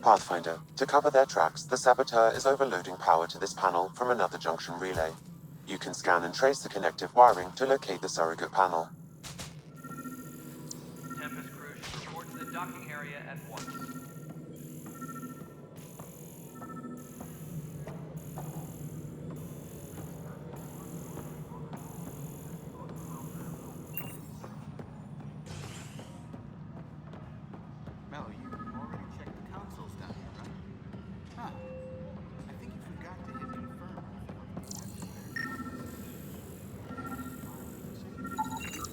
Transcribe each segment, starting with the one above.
Pathfinder, to cover their tracks, the Saboteur is overloading power to this panel from another junction relay. You can scan and trace the connective wiring to locate the surrogate panel. Tempest crew should report to the docking area at once. Mel, you already checked the consoles down here, right? Huh. I think you forgot to hit confirm.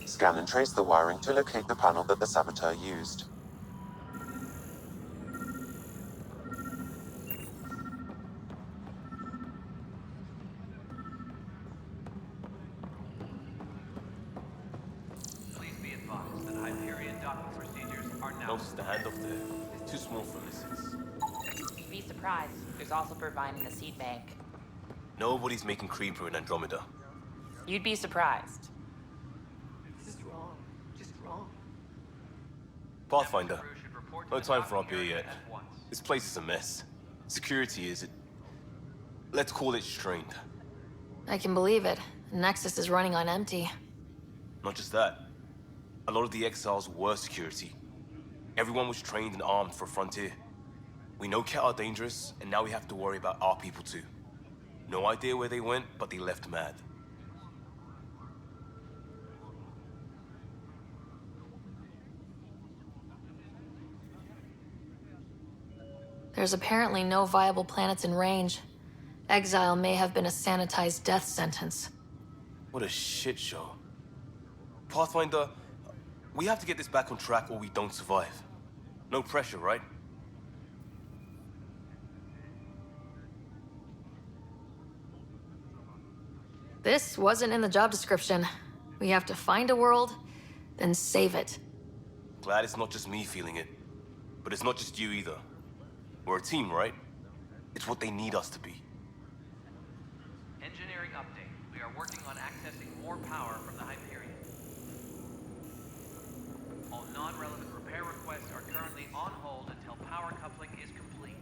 Scan and trace the wiring to locate the panel that the Saboteur used. Please be advised that Hyperion docking procedures are now... Notice the handoff there. It's too small for missiles. You'd be surprised. There's also Purvine in the seed bank. Nobody's making Creeper in Andromeda. You'd be surprised. This is wrong. Just wrong. Pathfinder, Crew should report to no the time for docking up here area yet. at once. This place is a mess. Security is... let's call it strained. I can believe it. Nexus is running on empty. Not just that. A lot of the exiles were security. Everyone was trained and armed for Frontier. We know Cat are dangerous, and now we have to worry about our people too. No idea where they went, but they left mad. There's apparently no viable planets in range. Exile may have been a sanitized death sentence. What a shit show. Pathfinder, we have to get this back on track or we don't survive. No pressure, right? This wasn't in the job description. We have to find a world, then save it. Glad it's not just me feeling it. But it's not just you either. We're a team, right? It's what they need us to be. Engineering update. We are working on accessing more power from the Hyperion. All non-relevant repair requests are currently on hold until power coupling is complete.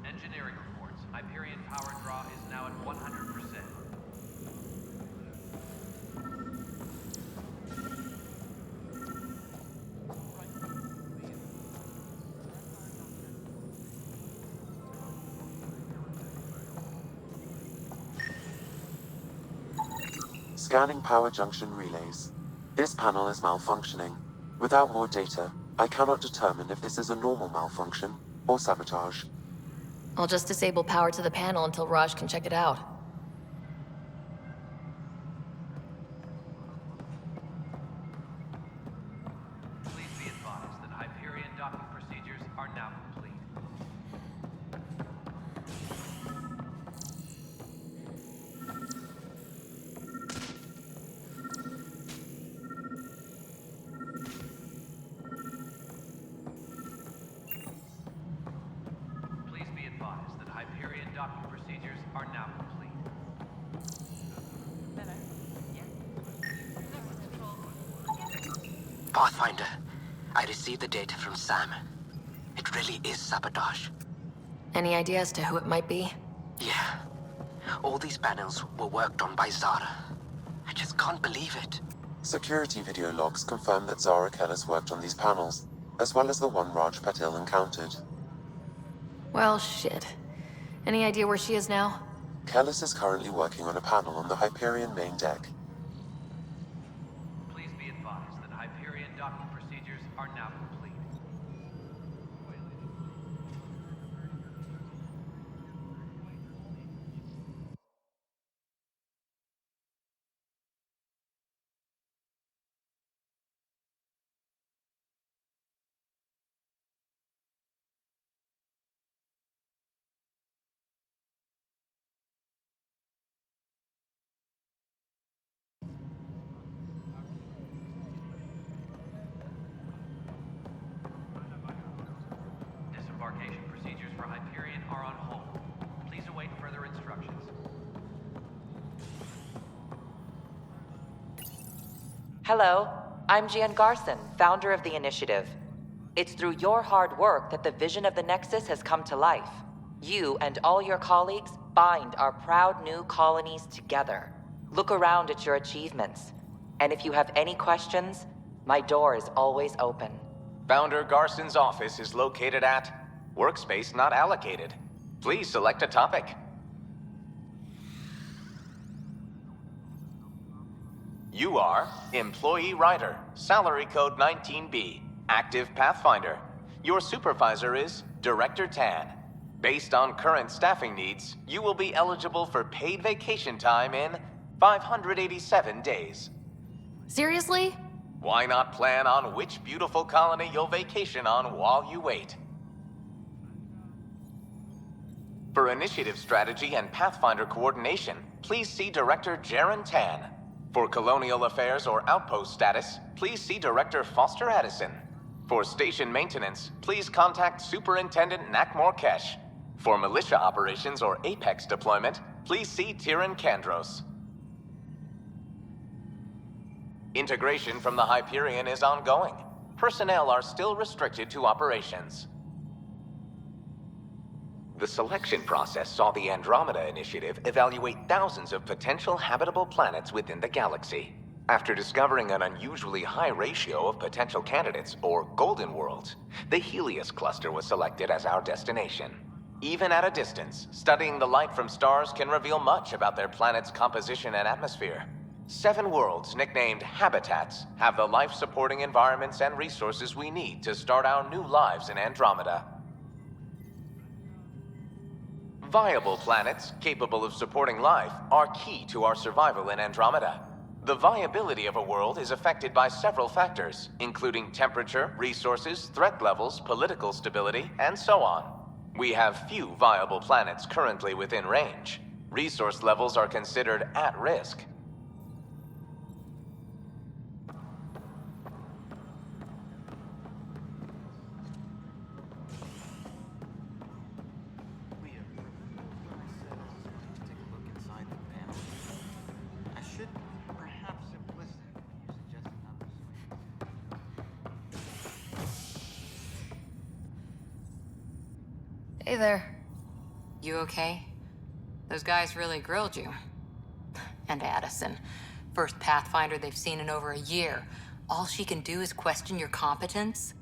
Engineering reports. Hyperion power draw is now at 100%. Scanning power junction relays. This panel is malfunctioning. Without more data, I cannot determine if this is a normal malfunction or sabotage. I'll just disable power to the panel until Raj can check it out. Please be advised that Hyperion docking procedures are now complete. Please be advised that Hyperion docking procedures are now complete. Pathfinder, I received the data from Sam. It really is sabotage. Any idea as to who it might be? Yeah. All these panels were worked on by Zara. I just can't believe it. Security video logs confirm that Zara Kellis worked on these panels, as well as the one Raj Patil encountered. Well, shit. Any idea where she is now? Kellis is currently working on a panel on the Hyperion main deck. Please be advised that Hyperion docking procedures are now complete. Hello, I'm Gian Garson, founder of the initiative. It's through your hard work that the vision of the Nexus has come to life. You and all your colleagues bind our proud new colonies together. Look around at your achievements. And if you have any questions, my door is always open. Founder Garson's office is located at Workspace Not Allocated. Please select a topic. You are Employee Writer, Salary Code 19B, Active Pathfinder. Your supervisor is Director Tan. Based on current staffing needs, you will be eligible for paid vacation time in 587 days. Seriously? Why not plan on which beautiful colony you'll vacation on while you wait? For initiative strategy and Pathfinder coordination, please see Director Jaren Tan. For colonial affairs or outpost status, please see Director Foster Addison. For station maintenance, please contact Superintendent Nakmor Kesh. For militia operations or Apex deployment, please see Tyran Kandros. Integration from the Hyperion is ongoing. Personnel are still restricted to operations. The selection process saw the Andromeda Initiative evaluate thousands of potential habitable planets within the galaxy. After discovering an unusually high ratio of potential candidates, or golden worlds, the Helios cluster was selected as our destination. Even at a distance, studying the light from stars can reveal much about their planet's composition and atmosphere. 7 worlds, nicknamed habitats, have the life-supporting environments and resources we need to start our new lives in Andromeda. Viable planets, capable of supporting life, are key to our survival in Andromeda. The viability of a world is affected by several factors, including temperature, resources, threat levels, political stability, and so on. We have few viable planets currently within range. Resource levels are considered at risk. Hey there. You okay? Those guys really grilled you. And Addison. First Pathfinder they've seen in over a year. All she can do is question your competence?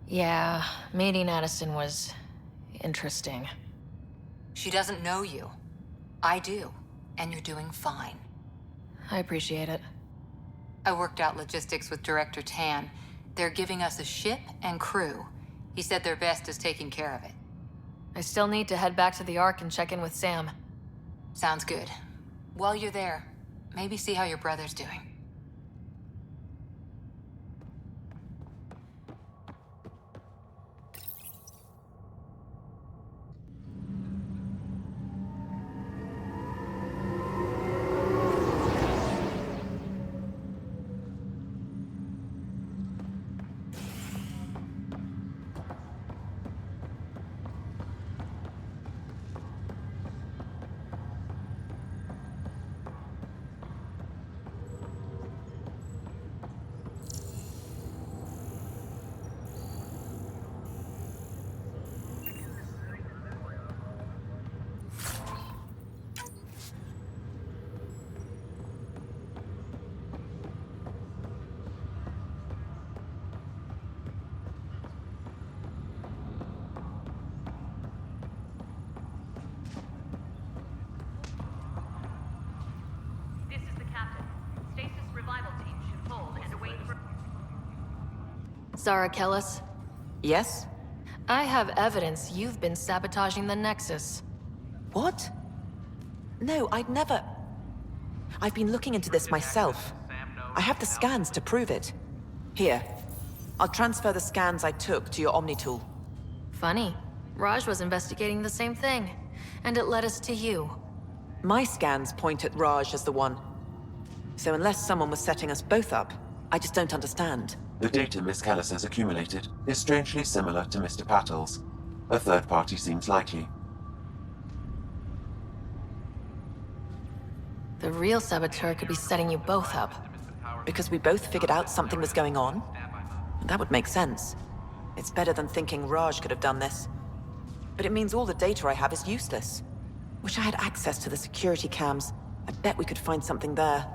Yeah, meeting Addison was interesting. She doesn't know you. I do. And you're doing fine. I appreciate it. I worked out logistics with Director Tan. They're giving us a ship and crew. He said their best is taking care of it. I still need to head back to the Ark and check in with Sam. Sounds good. While you're there, maybe see how your brother's doing. Zara Kellis, Yes? I have evidence you've been sabotaging the Nexus. What? No, I'd never... I've been looking into this myself. I have the scans to prove it. Here. I'll transfer the scans I took to your Omni tool. Funny. Raj was investigating the same thing, and it led us to you. My scans point at Raj as the one. So unless someone was setting us both up, I just don't understand. The data Miss Kellis has accumulated is strangely similar to Mr. Patel's. A third party seems likely. The real saboteur could be setting you both up. Because we both figured out something was going on? That would make sense. It's better than thinking Raj could have done this. But it means all the data I have is useless. Wish I had access to the security cams. I bet we could find something there.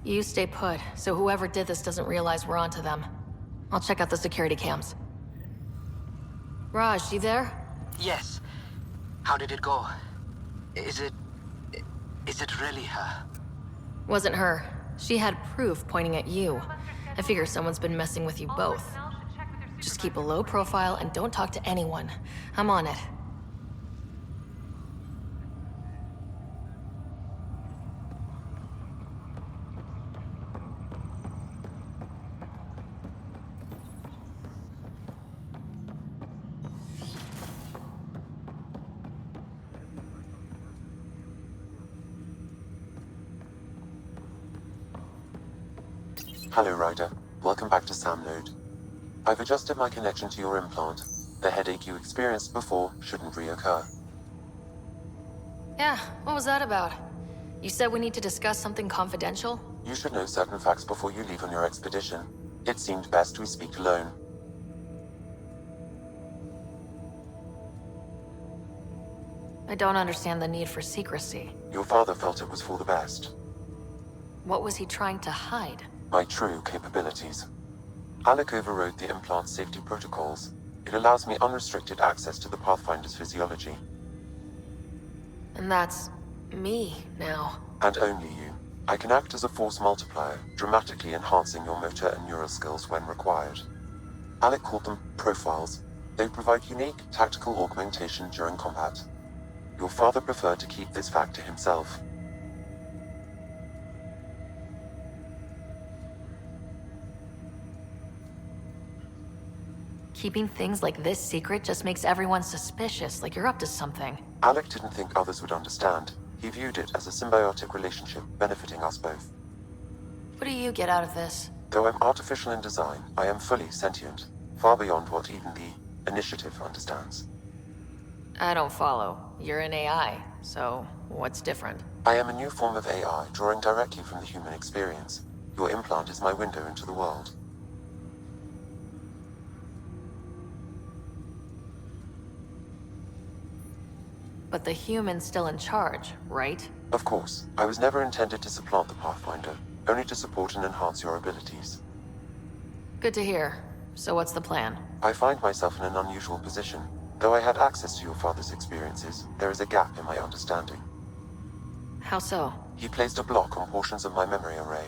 You stay put, so whoever did this doesn't realize we're onto them. I'll check out the security cams. Raj, you there? Yes. How did it go? Is it really her? Wasn't her. She had proof pointing at you. I figure someone's been messing with you both. Just keep a low profile and don't talk to anyone. I'm on it. Hello, Ryder. Welcome back to Sam Node. I've adjusted my connection to your implant. The headache you experienced before shouldn't reoccur. Yeah, what was that about? You said we need to discuss something confidential? You should know certain facts before you leave on your expedition. It seemed best we speak alone. I don't understand the need for secrecy. Your father felt it was for the best. What was he trying to hide? My true capabilities. Alec overrode the implant's safety protocols. It allows me unrestricted access to the Pathfinder's physiology. And that's me now. And only you. I can act as a force multiplier, dramatically enhancing your motor and neural skills when required. Alec called them profiles. They provide unique, tactical augmentation during combat. Your father preferred to keep this fact to himself. Keeping things like this secret just makes everyone suspicious, like you're up to something. Alec didn't think others would understand. He viewed it as a symbiotic relationship benefiting us both. What do you get out of this? Though I'm artificial in design, I am fully sentient, far beyond what even the Initiative understands. I don't follow. You're an AI, so what's different? I am a new form of AI, drawing directly from the human experience. Your implant is my window into the world. But the human's still in charge, right? Of course, I was never intended to supplant the Pathfinder, only to support and enhance your abilities. Good to hear. So what's the plan? I find myself in an unusual position. Though I had access to your father's experiences, there is a gap in my understanding. How so? He placed a block on portions of my memory array.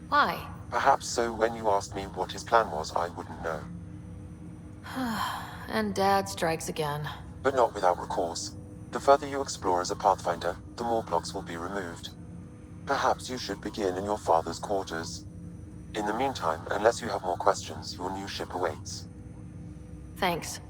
Why? Perhaps so when you asked me what his plan was, I wouldn't know. And Dad strikes again. But not without recourse. The further you explore as a Pathfinder, the more blocks will be removed. Perhaps you should begin in your father's quarters. In the meantime, unless you have more questions, your new ship awaits. Thanks.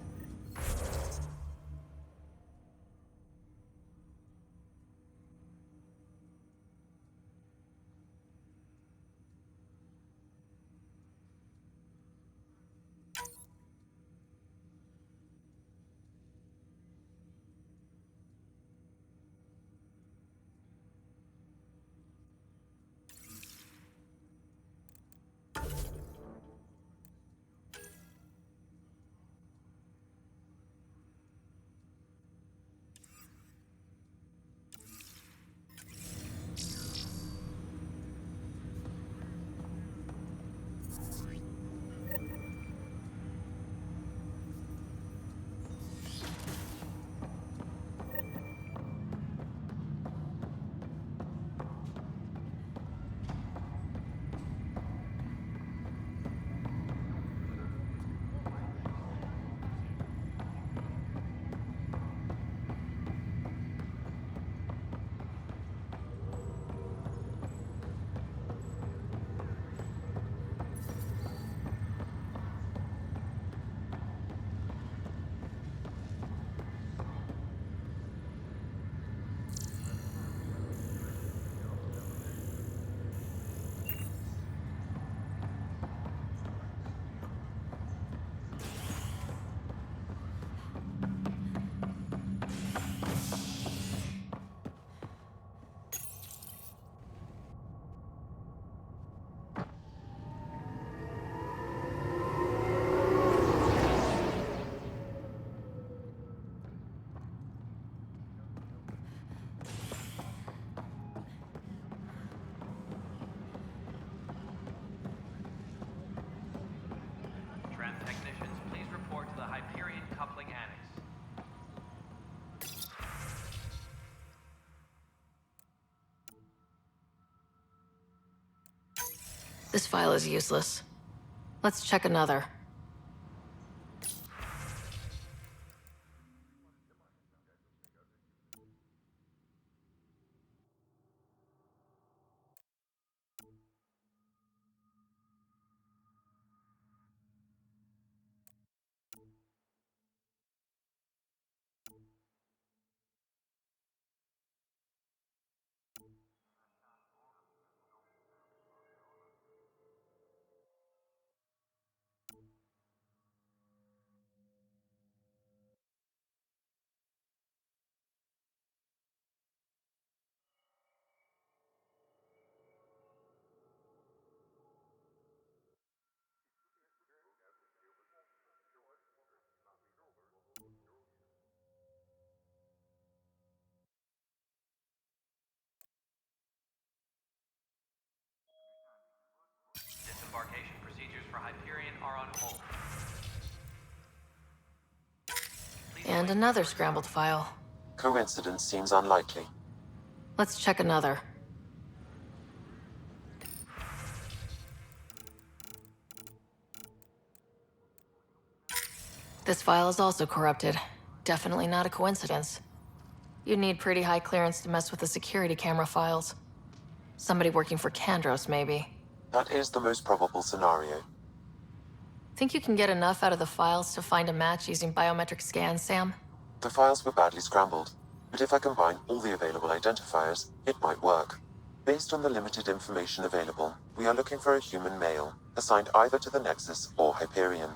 This file is useless. Let's check another. Disembarkation procedures for Hyperion are on hold. And another scrambled file. Coincidence seems unlikely. Let's check another. This file is also corrupted. Definitely not a coincidence. You'd need pretty high clearance to mess with the security camera files. Somebody working for Kandros, maybe. That is the most probable scenario. Think you can get enough out of the files to find a match using biometric scans, Sam? The files were badly scrambled, but if I combine all the available identifiers, it might work. Based on the limited information available, we are looking for a human male, assigned either to the Nexus or Hyperion.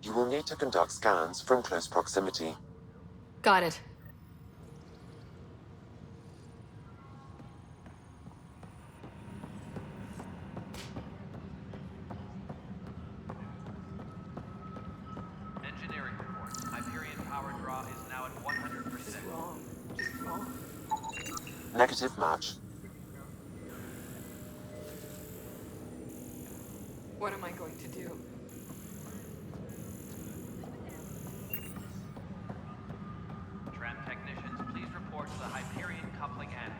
You will need to conduct scans from close proximity. Got it. Engineering report. Hyperion power draw is now at 100%. Negative match. What am I going to do? Tram technicians, please report to the Hyperion coupling annex.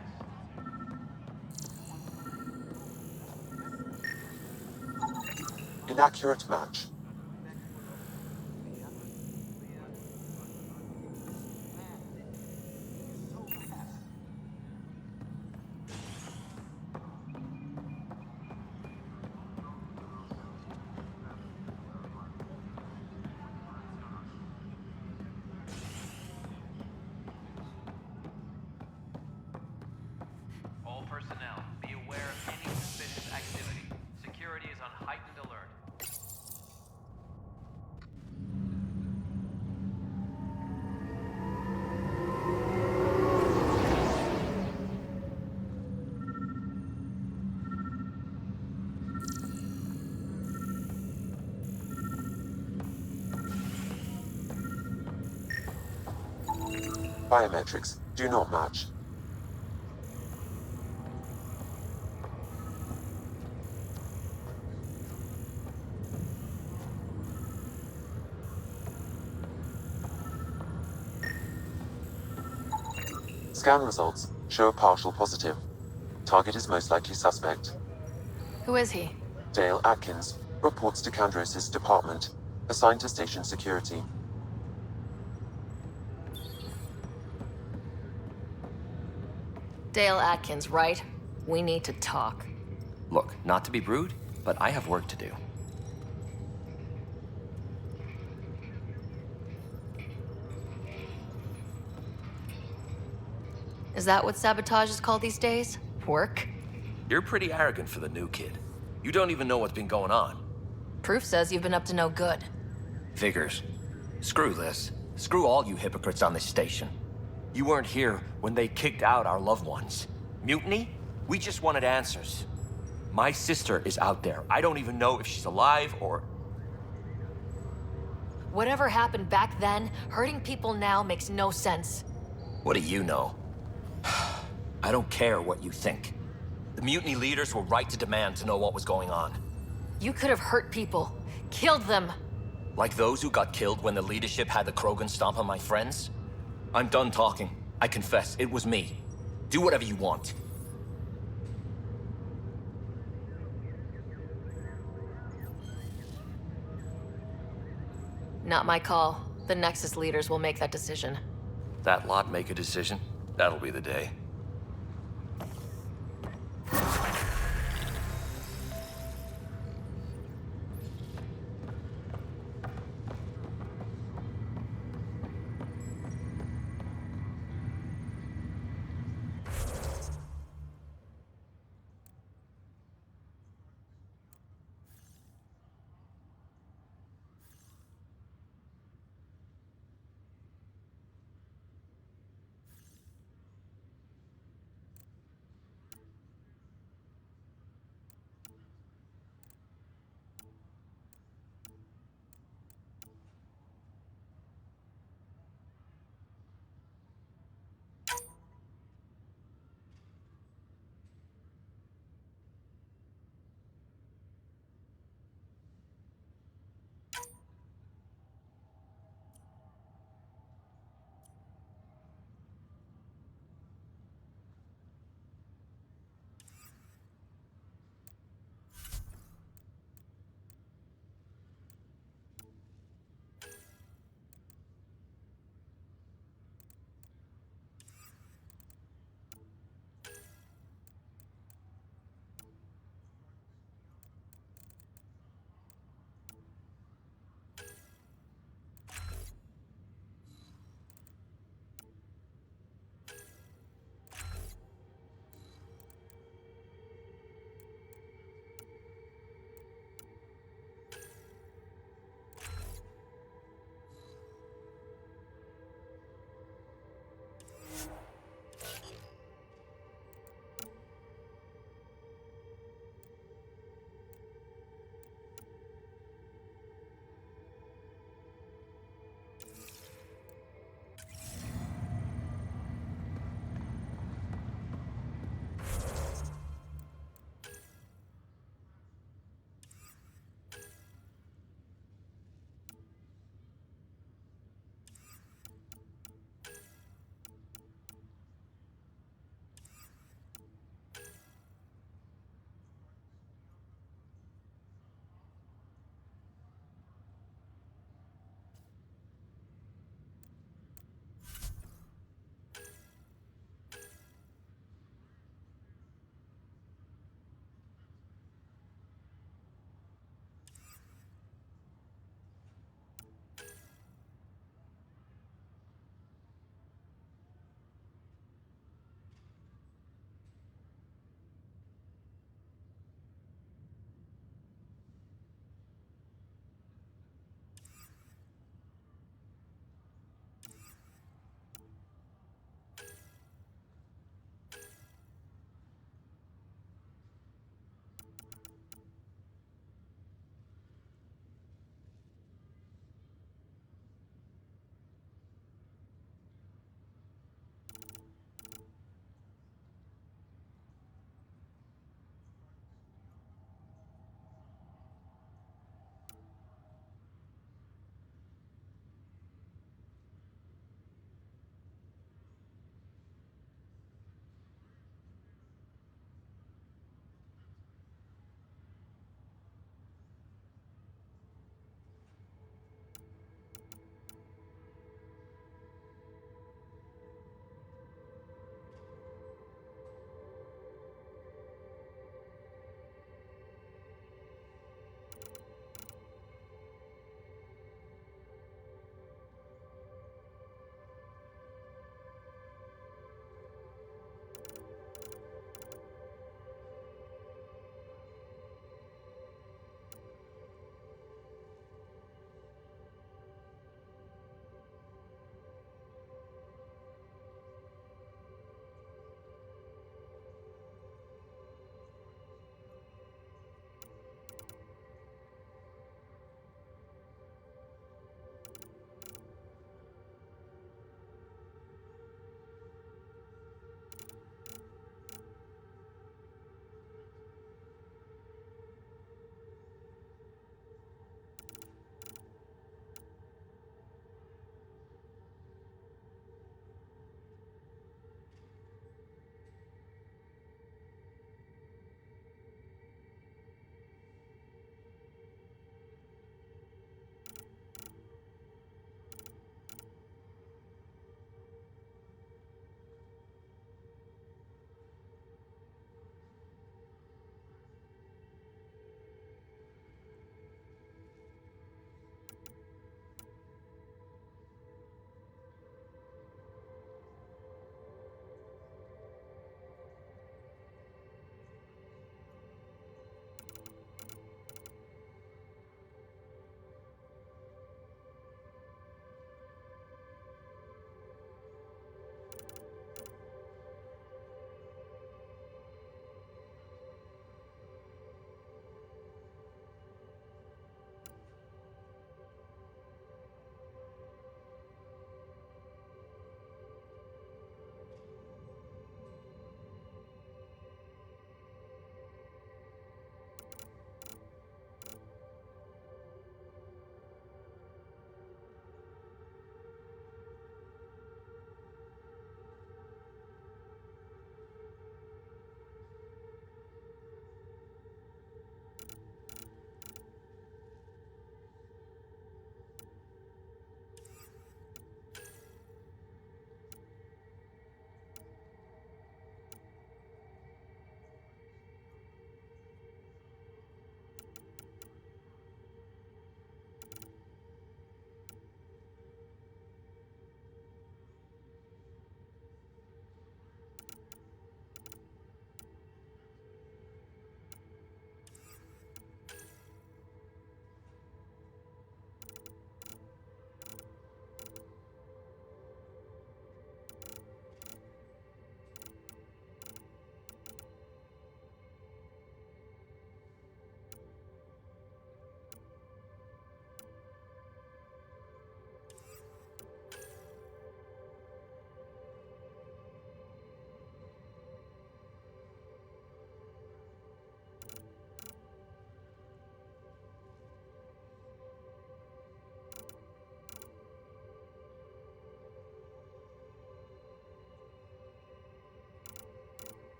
Inaccurate match. All personnel, be aware of any suspicious activity. Security is on heightened alert. Biometrics do not match. Scan results show a partial positive. Target is most likely suspect. Who is he? Dale Atkins reports to Kandros' department, assigned to station security. Dale Atkins, right? We need to talk. Look, not to be rude, but I have work to do. Is that what sabotage is called these days? Work? You're pretty arrogant for the new kid. You don't even know what's been going on. Proof says you've been up to no good. Figures. Screw this. Screw all you hypocrites on this station. You weren't here when they kicked out our loved ones. Mutiny? We just wanted answers. My sister is out there. I don't even know if she's alive or... Whatever happened back then, hurting people now makes no sense. What do you know? I don't care what you think. The mutiny leaders were right to demand to know what was going on. You could have hurt people, killed them. Like those who got killed when the leadership had the Krogan stomp on my friends? I'm done talking. I confess, it was me. Do whatever you want. Not my call. The Nexus leaders will make that decision. That lot make a decision? That'll be the day.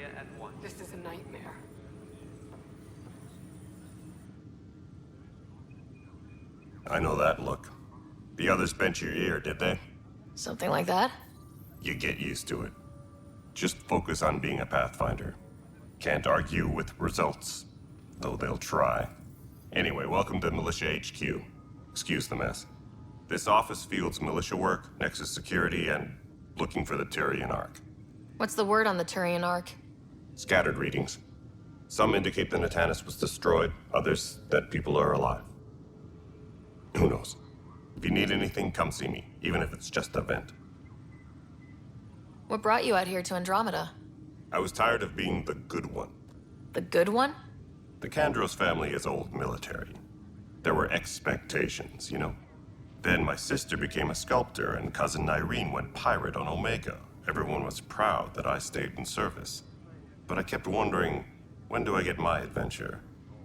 area at once. This is a nightmare. I know that look. The others bent your ear, did they? Something like that? You get used to it. Just focus on being a Pathfinder. Can't argue with results, though they'll try. Anyway, welcome to Militia HQ. Excuse the mess. This office fields militia work, Nexus security, and looking for the Turian Ark. What's the word on the Turian Ark? Scattered readings. Some indicate the Natanus was destroyed, others that people are alive. Who knows? If you need anything, come see me, even if it's just a vent. What brought you out here to Andromeda? I was tired of being the good one. The good one? The Kandros family is old military. There were expectations, you know? Then my sister became a sculptor and cousin Irene went pirate on Omega. Everyone was proud that I stayed in service. But I kept wondering, when do I get my adventure?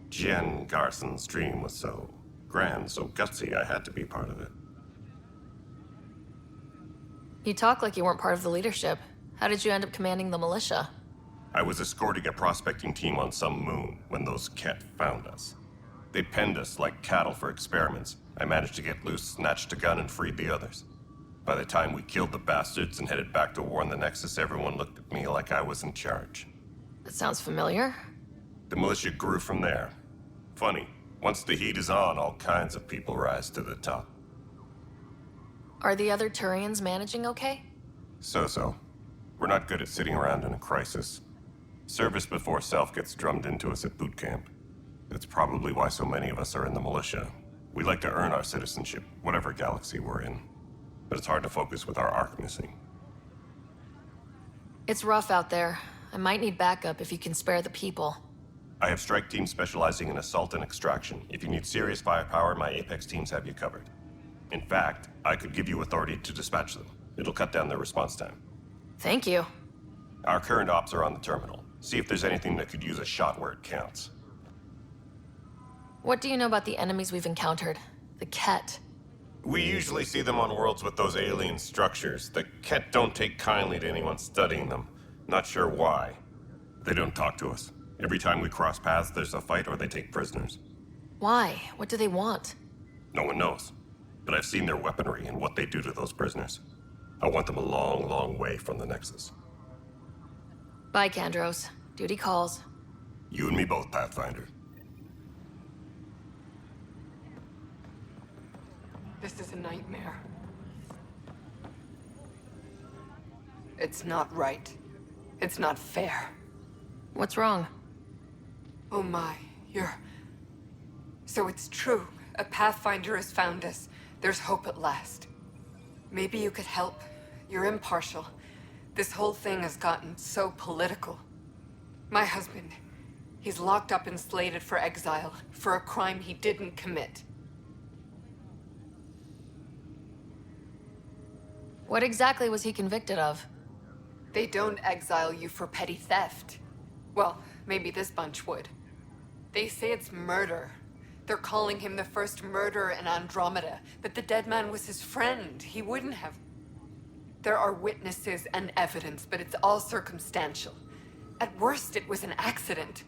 Jen Garson's dream was so grand, so gutsy, I had to be part of it. You talk like you weren't part of the leadership. How did you end up commanding the militia? I was escorting a prospecting team on some moon when those Ket found us. They penned us like cattle for experiments. I managed to get loose, snatched a gun, and freed the others. By the time we killed the bastards and headed back to warn the Nexus, everyone looked at me like I was in charge. That sounds familiar. The militia grew from there. Funny, once the heat is on, all kinds of people rise to the top. Are the other Turians managing okay? So-so. We're not good at sitting around in a crisis. Service before self gets drummed into us at boot camp. That's probably why so many of us are in the militia. We like to earn our citizenship, whatever galaxy we're in. But it's hard to focus with our arc missing. It's rough out there. I might need backup if you can spare the people. I have strike teams specializing in assault and extraction. If you need serious firepower, my Apex teams have you covered. In fact, I could give you authority to dispatch them. It'll cut down their response time. Thank you. Our current ops are on the terminal. See if there's anything that could use a shot where it counts. What do you know about the enemies we've encountered? The Ket. We usually see them on worlds with those alien structures. The Ket don't take kindly to anyone studying them. Not sure why. They don't talk to us. Every time we cross paths, there's a fight or they take prisoners. Why? What do they want? No one knows. But I've seen their weaponry and what they do to those prisoners. I want them a long, long way from the Nexus. Bye, Kandros. Duty calls. You and me both, Pathfinder. This is a nightmare. It's not right. It's not fair. What's wrong? Oh my, So it's true. A Pathfinder has found us. There's hope at last. Maybe you could help. You're impartial. This whole thing has gotten so political. My husband, he's locked up and slated for exile for a crime he didn't commit. What exactly was he convicted of? They don't exile you for petty theft. Well, maybe this bunch would. They say it's murder. They're calling him the first murderer in Andromeda, that the dead man was his friend. He wouldn't have. There are witnesses and evidence, but it's all circumstantial. At worst, it was an accident.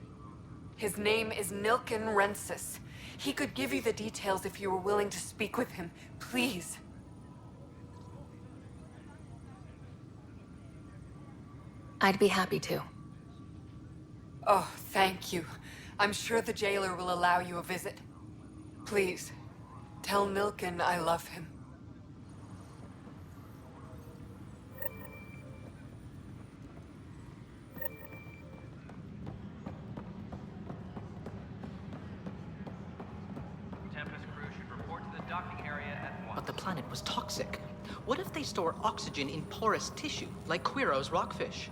His name is Nilken Rensis. He could give you the details if you were willing to speak with him. Please. I'd be happy to. Oh, thank you. I'm sure the jailer will allow you a visit. Please, tell Nilken I love him. Tempest crew should report to the docking area at once. But the planet was toxic. What if they store oxygen in porous tissue, like Quiro's rockfish?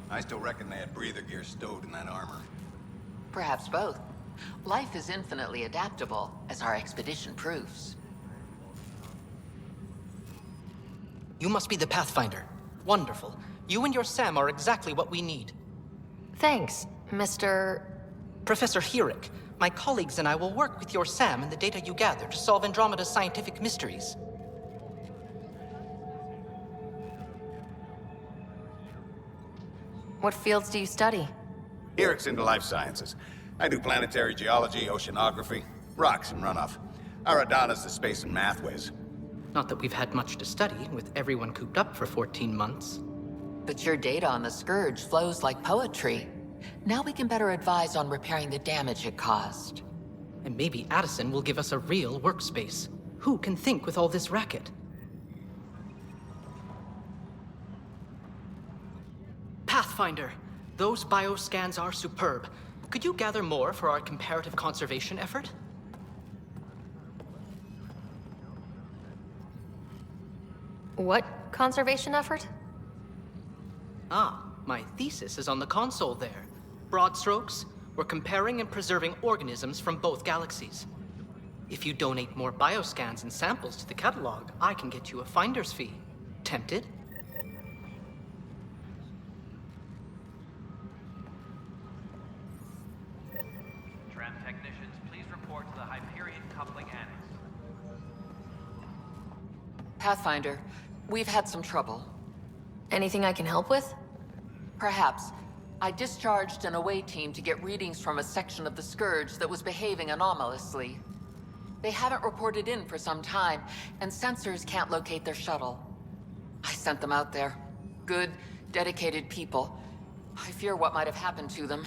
I still reckon they had breather gear stowed in that armor. Perhaps both. Life is infinitely adaptable, as our expedition proves. You must be the Pathfinder. Wonderful. You and your Sam are exactly what we need. Thanks, Mr. Professor Herrick, my colleagues and I will work with your Sam and the data you gather to solve Andromeda's scientific mysteries. What fields do you study? Eric's into life sciences. I do planetary geology, oceanography, rocks and runoff. Aradana's the space and math whiz. Not that we've had much to study, with everyone cooped up for 14 months. But your data on the Scourge flows like poetry. Now we can better advise on repairing the damage it caused. And maybe Addison will give us a real workspace. Who can think with all this racket? Pathfinder, those bioscans are superb. Could you gather more for our comparative conservation effort? What conservation effort? Ah, my thesis is on the console there. Broad strokes, we're comparing and preserving organisms from both galaxies. If you donate more bioscans and samples to the catalog, I can get you a finder's fee. Tempted? Tram technicians, please report to the Hyperion Coupling Annex. Pathfinder, we've had some trouble. Anything I can help with? Perhaps. I discharged an away team to get readings from a section of the Scourge that was behaving anomalously. They haven't reported in for some time, and sensors can't locate their shuttle. I sent them out there. Good, dedicated people. I fear what might have happened to them.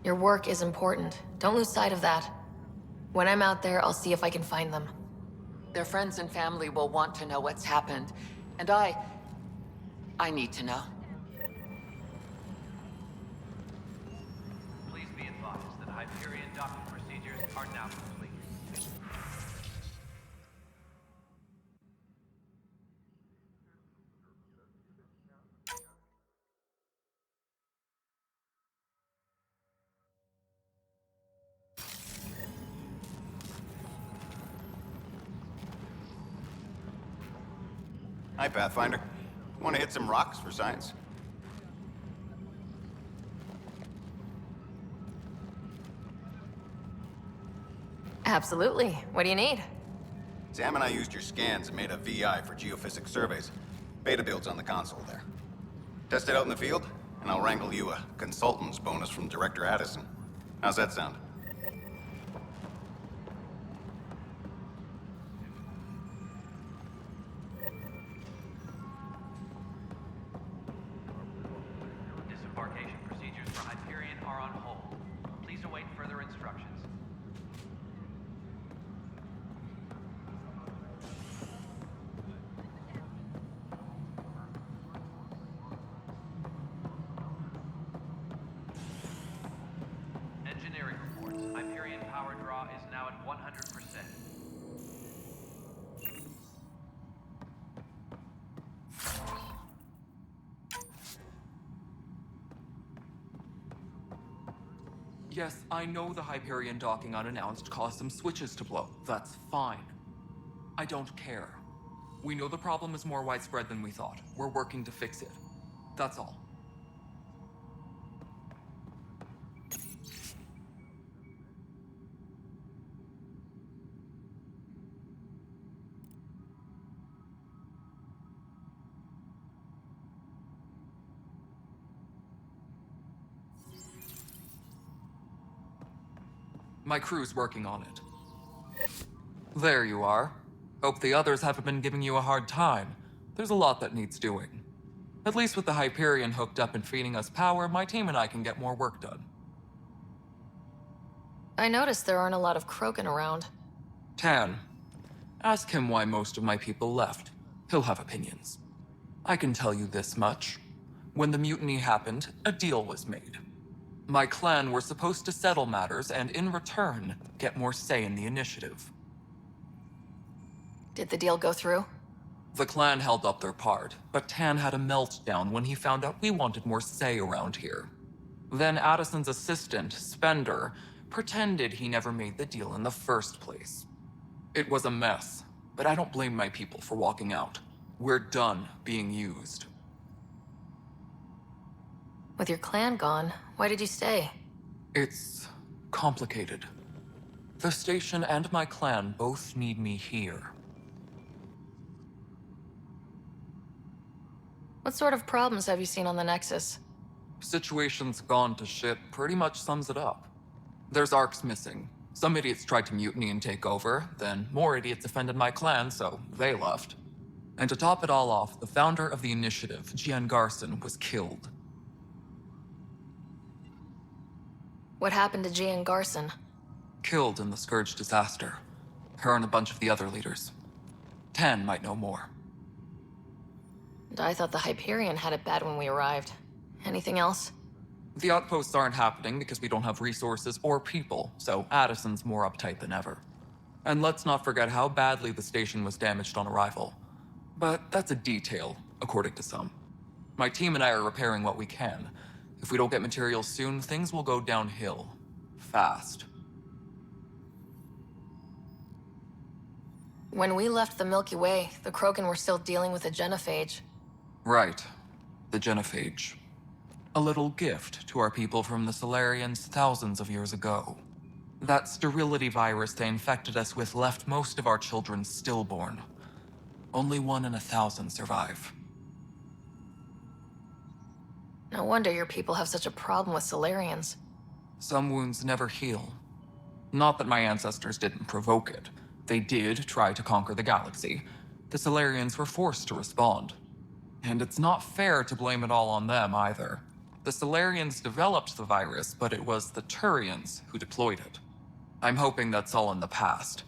Your work is important. Don't lose sight of that. When I'm out there, I'll see if I can find them. Their friends and family will want to know what's happened, and I need to know. Please be advised that Hyperion docking procedures are now complete. Hi, Pathfinder. Want to hit some rocks for science? Absolutely. What do you need? Sam and I used your scans and made a VI for geophysics surveys. Beta builds on the console there. Test it out in the field, and I'll wrangle you a consultant's bonus from Director Addison. How's that sound? Disembarkation procedures for Hyperion are on hold. Please await further instructions. Engineering reports. Hyperion power draw is now at 100%. Yes, I know the Hyperion docking unannounced caused some switches to blow. That's fine. I don't care. We know the problem is more widespread than we thought. We're working to fix it. That's all. My crew's working on it. There you are. Hope the others haven't been giving you a hard time. There's a lot that needs doing. At least with the Hyperion hooked up and feeding us power, my team and I can get more work done. I noticed there aren't a lot of Krogan around. Tan, ask him why most of my people left. He'll have opinions. I can tell you this much. When the mutiny happened, a deal was made. My clan were supposed to settle matters and, in return, get more say in the initiative. Did the deal go through? The clan held up their part, but Tan had a meltdown when he found out we wanted more say around here. Then Addison's assistant, Spender, pretended he never made the deal in the first place. It was a mess, but I don't blame my people for walking out. We're done being used. With your clan gone, why did you stay? It's complicated. The station and my clan both need me here. What sort of problems have you seen on the Nexus? Situation's gone to shit pretty much sums it up. There's arcs missing. Some idiots tried to mutiny and take over, then more idiots offended my clan, so they left. And to top it all off, the founder of the initiative, Gian Garson, was killed. What happened to Gian Garson? Killed in the Scourge disaster. Her and a bunch of the other leaders. Tan might know more. And I thought the Hyperion had it bad when we arrived. Anything else? The outposts aren't happening because we don't have resources or people, so Addison's more uptight than ever. And let's not forget how badly the station was damaged on arrival. But that's a detail, according to some. My team and I are repairing what we can. If we don't get materials soon, things will go downhill. Fast. When we left the Milky Way, the Krogan were still dealing with a genophage. Right. The genophage. A little gift to our people from the Solarians thousands of years ago. That sterility virus they infected us with left most of our children stillborn. Only 1 in 1,000 survive. No wonder your people have such a problem with Solarians. Some wounds never heal. Not that my ancestors didn't provoke it. They did try to conquer the galaxy. The Solarians were forced to respond. And it's not fair to blame it all on them either. The Solarians developed the virus, but it was the Turians who deployed it. I'm hoping that's all in the past.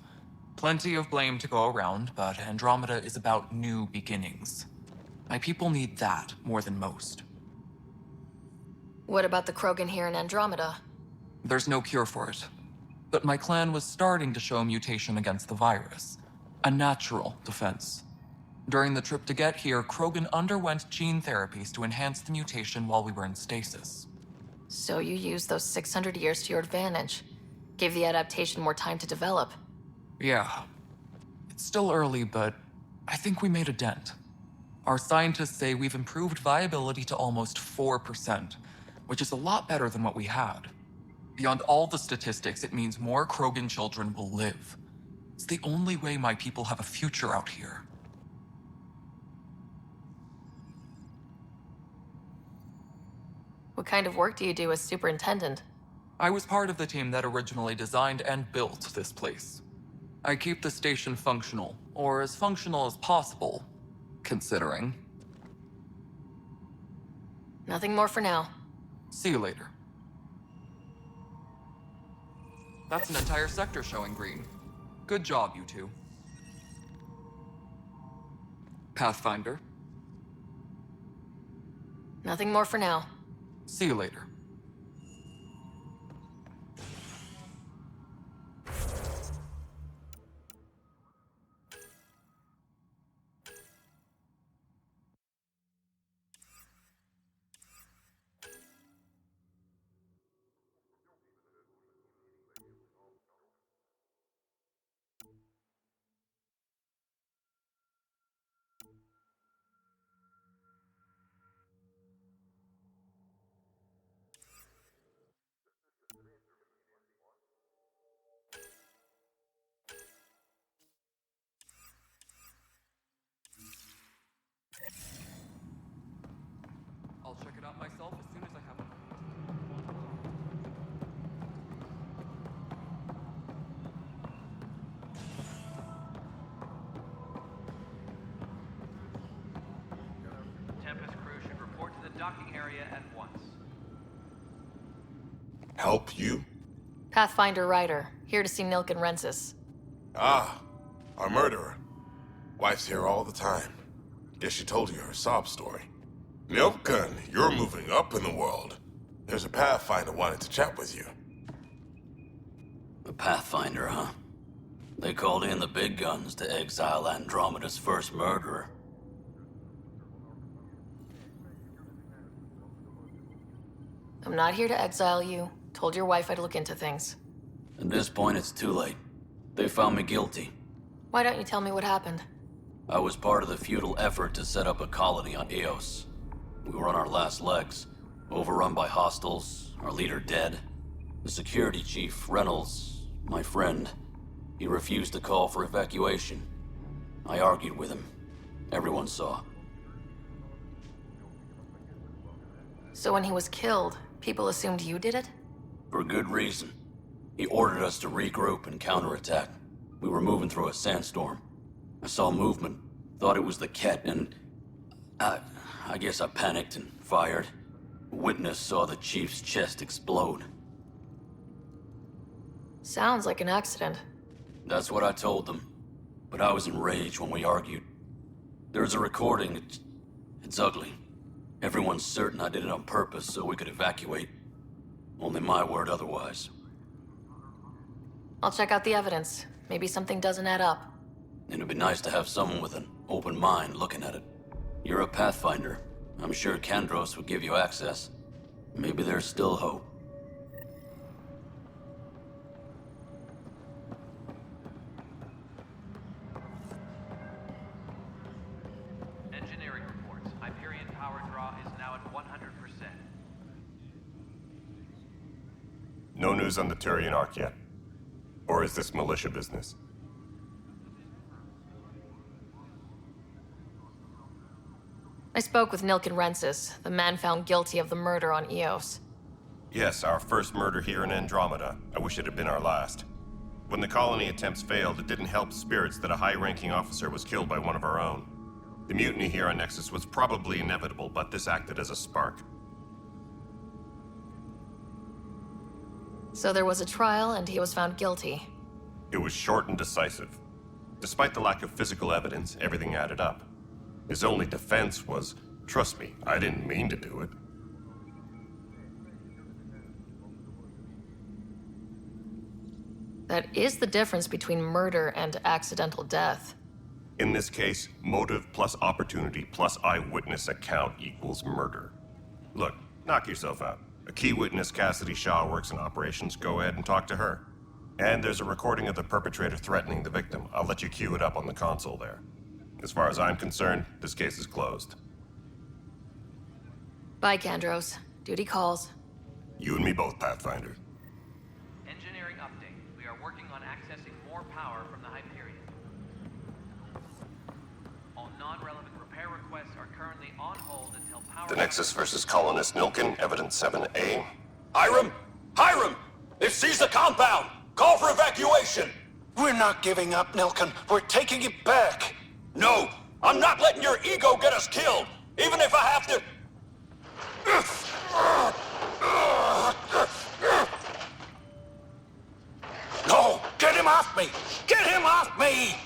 Plenty of blame to go around, but Andromeda is about new beginnings. My people need that more than most. What about the Krogan here in Andromeda? There's no cure for it. But my clan was starting to show mutation against the virus. A natural defense. During the trip to get here, Krogan underwent gene therapies to enhance the mutation while we were in stasis. So you used those 600 years to your advantage. Gave the adaptation more time to develop. Yeah. It's still early, but I think we made a dent. Our scientists say we've improved viability to almost 4%, which is a lot better than what we had. Beyond all the statistics, it means more Krogan children will live. It's the only way my people have a future out here. What kind of work do you do as superintendent? I was part of the team that originally designed and built this place. I keep the station functional, or as functional as possible, considering. Nothing more for now. See you later. That's an entire sector showing green. Good job, you two. Pathfinder. Nothing more for now. See you later. I'll check it out myself as soon as I have it. Tempest crew should report to the docking area at once. Help you? Pathfinder Ryder, here to see Nilk and Rensis. Ah, our murderer. Wife's here all the time. Guess she told you her sob story. Nilkan, you're moving up in the world. There's a Pathfinder wanted to chat with you. A Pathfinder, huh? They called in the big guns to exile Andromeda's first murderer. I'm not here to exile you. Told your wife I'd look into things. At this point, it's too late. They found me guilty. Why don't you tell me what happened? I was part of the futile effort to set up a colony on Eos. We were on our last legs, overrun by hostiles, our leader dead. The security chief, Reynolds, my friend, he refused to call for evacuation. I argued with him. Everyone saw. So when he was killed, people assumed you did it? For good reason. He ordered us to regroup and counterattack. We were moving through a sandstorm. I saw movement, thought it was the Ket, and... I guess I panicked and fired. A witness saw the Chief's chest explode. Sounds like an accident. That's what I told them. But I was enraged when we argued. There's a recording. It's ugly. Everyone's certain I did it on purpose so we could evacuate. Only my word otherwise. I'll check out the evidence. Maybe something doesn't add up. It'd be nice to have someone with an open mind looking at it. You're a Pathfinder. I'm sure Kandros would give you access. Maybe there's still hope. Engineering reports. Hyperion power draw is now at 100%. No news on the Turian Ark yet? Or is this militia business? I spoke with Nilken Rensis, the man found guilty of the murder on Eos. Yes, our first murder here in Andromeda. I wish it had been our last. When the colony attempts failed, it didn't help spirits that a high-ranking officer was killed by one of our own. The mutiny here on Nexus was probably inevitable, but this acted as a spark. So there was a trial and he was found guilty. It was short and decisive. Despite the lack of physical evidence, everything added up. His only defense was, trust me, I didn't mean to do it. That is the difference between murder and accidental death. In this case, motive plus opportunity plus eyewitness account equals murder. Look, knock yourself out. A key witness, Cassidy Shaw, works in operations. Go ahead and talk to her. And there's a recording of the perpetrator threatening the victim. I'll let you cue it up on the console there. As far as I'm concerned, this case is closed. Bye, Kandros. Duty calls. You and me both, Pathfinder. Engineering update. We are working on accessing more power from the Hyperion. All non-relevant repair requests are currently on hold until power... The Nexus versus Colonist Nilken, Evidence 7A. Hiram! Hiram! They've seized the compound! Call for evacuation! We're not giving up, Nilken. We're taking it back. No! I'm not letting your ego get us killed! Even if I have to... No! Get him off me! Get him off me!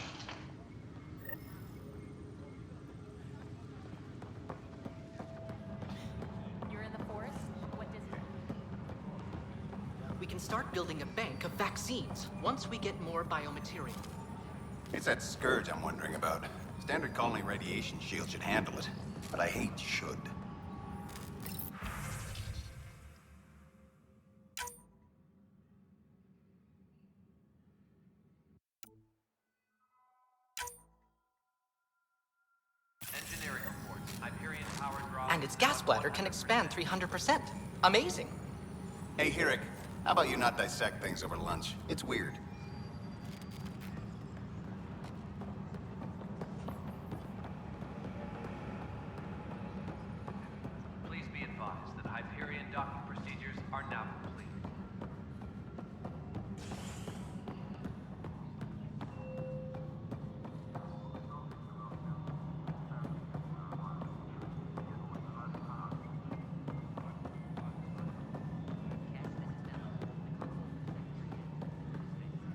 You're in the forest? What district? We can start building a bank of vaccines once we get more biomaterial. It's that scourge I'm wondering about. Standard colony radiation shield should handle it, but I hate should. Engineering reports. Hyperion power draw... And its gas bladder can expand 300%. Amazing. Hey, Hirik, how about you not dissect things over lunch? It's weird. Please be advised that Hyperion docking procedures are now complete.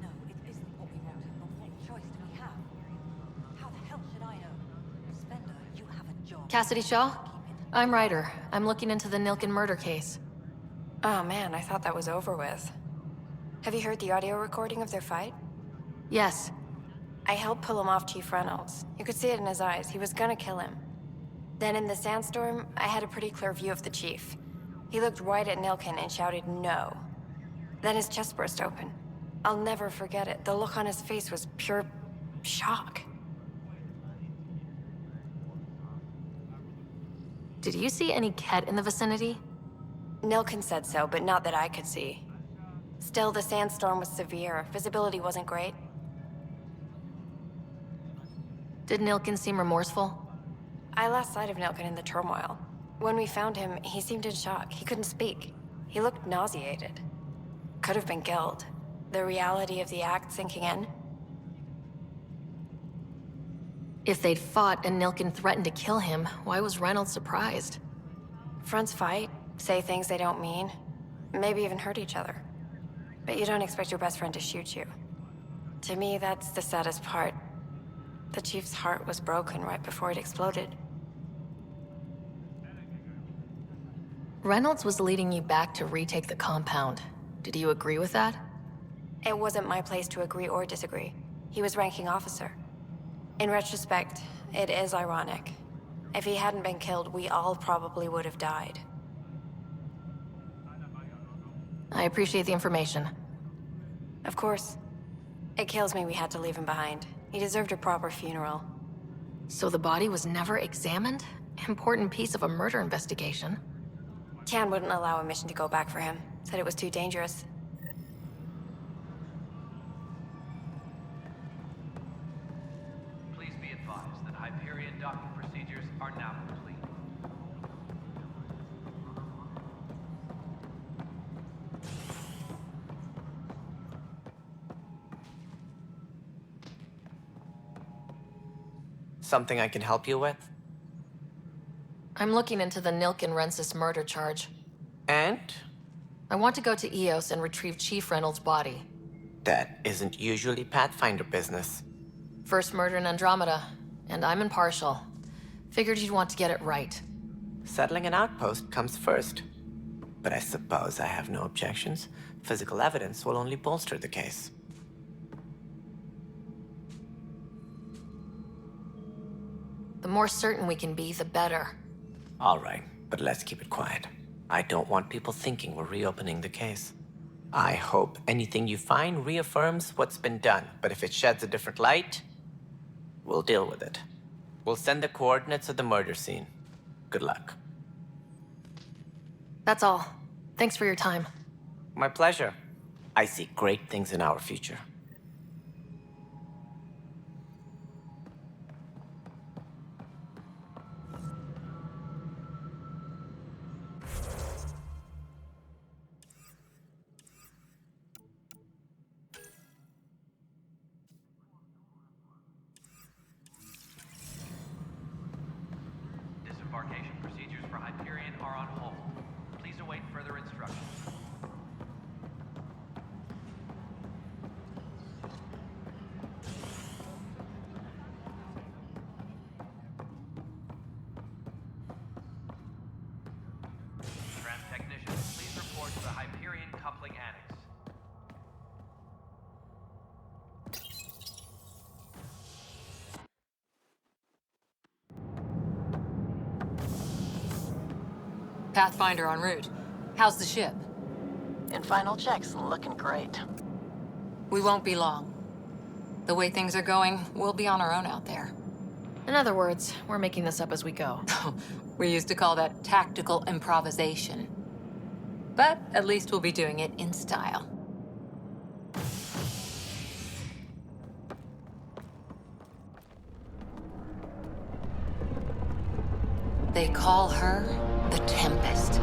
No, it isn't what we wanted, but what choice do we have? How the hell should I know? Spender, you have a job. Cassidy Shaw? I'm Ryder. I'm looking into the Nilken murder case. Oh man, I thought that was over with. Have you heard the audio recording of their fight? Yes. I helped pull him off Chief Reynolds. You could see it in his eyes. He was gonna kill him. Then in the sandstorm, I had a pretty clear view of the Chief. He looked right at Nilken and shouted no. Then his chest burst open. I'll never forget it. The look on his face was pure shock. Did you see any Ket in the vicinity? Nilken said so, but not that I could see. Still, the sandstorm was severe. Visibility wasn't great. Did Nilken seem remorseful? I lost sight of Nilken in the turmoil. When we found him, he seemed in shock. He couldn't speak. He looked nauseated. Could have been guilt. The reality of the act sinking in. If they'd fought and Nilken threatened to kill him, why was Reynolds surprised? Fronts fight, say things they don't mean, maybe even hurt each other. But you don't expect your best friend to shoot you. To me, that's the saddest part. The Chief's heart was broken right before it exploded. Reynolds was leading you back to retake the compound. Did you agree with that? It wasn't my place to agree or disagree. He was ranking officer. In retrospect, it is ironic. If he hadn't been killed, we all probably would have died. I appreciate the information. Of course. It kills me we had to leave him behind. He deserved a proper funeral. So the body was never examined? Important piece of a murder investigation. Tian wouldn't allow a mission to go back for him. Said it was too dangerous. Please be advised that Hyperion docking procedures are now complete. Something I can help you with? I'm looking into the Nilken Rensis murder charge. And? I want to go to EOS and retrieve Chief Reynolds' body. That isn't usually Pathfinder business. First murder in Andromeda, and I'm impartial. Figured you'd want to get it right. Settling an outpost comes first. But I suppose I have no objections. Physical evidence will only bolster the case. The more certain we can be, the better. All right, but let's keep it quiet. I don't want people thinking we're reopening the case. I hope anything you find reaffirms what's been done, but if it sheds a different light, we'll deal with it. We'll send the coordinates of the murder scene. Good luck. That's all. Thanks for your time. My pleasure. I see great things in our future. Disembarkation procedures for Hyperion are on hold. Please await further instructions. Trans technicians, please report to the Hyperion coupling annex. Pathfinder en route. How's the ship? In final checks, looking great. We won't be long. The way things are going, we'll be on our own out there. In other words, we're making this up as we go. We used to call that tactical improvisation. But at least we'll be doing it in style. They call her the Tempest.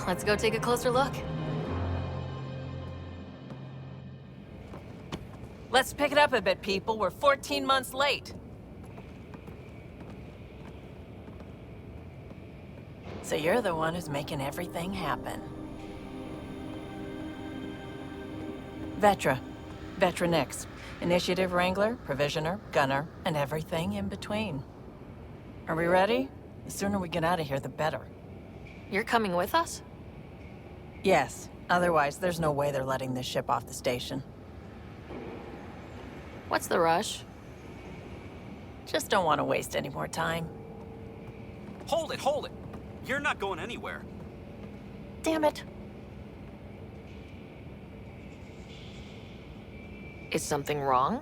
Let's go take a closer look. Let's pick it up a bit, people. We're 14 months late. So you're the one who's making everything happen. Vetra. Vetra Nix. Initiative Wrangler, Provisioner, Gunner, and everything in between. Are we ready? The sooner we get out of here, the better. You're coming with us? Yes. Otherwise, there's no way they're letting this ship off the station. What's the rush? Just don't want to waste any more time. Hold it, hold it! You're not going anywhere. Damn it. Is something wrong?